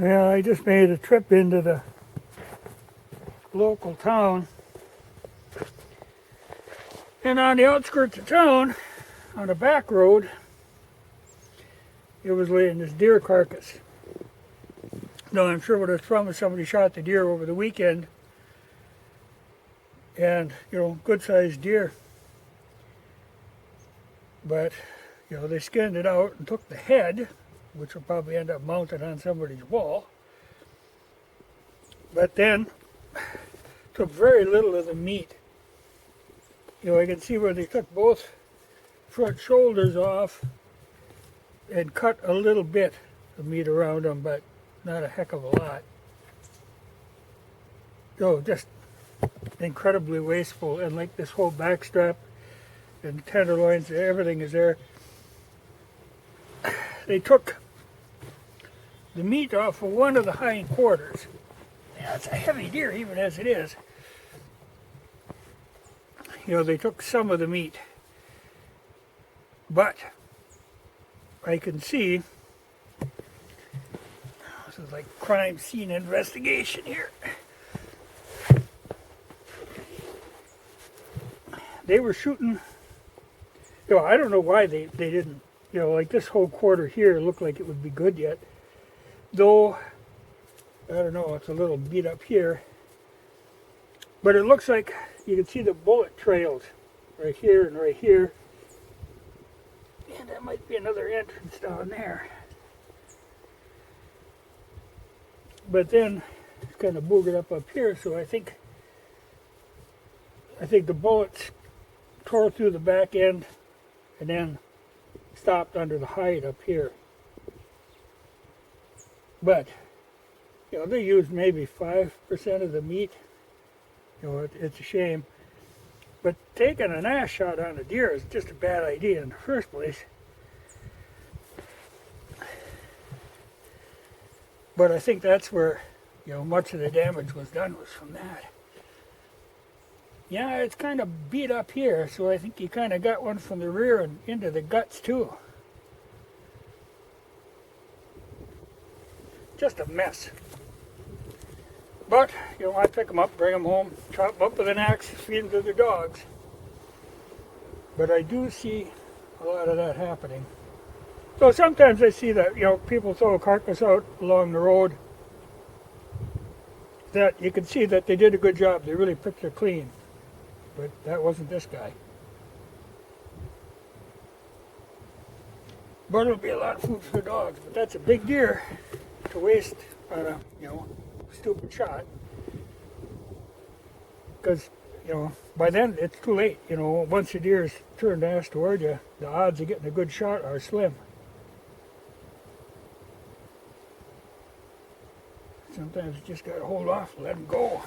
Yeah, I just made a trip into the local town. And on the outskirts of town, on a back road, it was laying this deer carcass. Now, I'm sure what it's from is somebody shot the deer over the weekend. And, good sized deer. But, they skinned it out and took the head, which will probably end up mounted on somebody's wall. But then took very little of the meat. I can see where they took both front shoulders off and cut a little bit of meat around them, but not a heck of a lot. So just incredibly wasteful, and like this whole backstrap and tenderloins, everything is there. They took the meat off of one of the hind quarters. Yeah, it's a heavy deer even as it is. They took some of the meat. But I can see, this is like crime scene investigation here. They were shooting, I don't know why they didn't, like this whole quarter here looked like it would be good yet. Though, I don't know, it's a little beat up here. But it looks like you can see the bullet trails right here and right here. And that might be another entrance down there. But then it's kind of boogered up here, so I think the bullets tore through the back end and then stopped under the hide up here. But they used maybe 5% of the meat. It's a shame. But taking an ass shot on a deer is just a bad idea in the first place. But I think that's where, much of the damage was done was from that. Yeah, it's kind of beat up here, so I think you kind of got one from the rear and into the guts too. Just a mess. But, I pick them up, bring them home, chop them up with an axe, feed them to the dogs. But I do see a lot of that happening. So sometimes I see that, people throw a carcass out along the road that you can see that they did a good job. They really picked it clean. But that wasn't this guy. But it'll be a lot of food for the dogs. But that's a big deer to waste on a, stupid shot. Because, by then it's too late. Once the deer's turned ass toward you, the odds of getting a good shot are slim. Sometimes you just gotta hold off and let them go.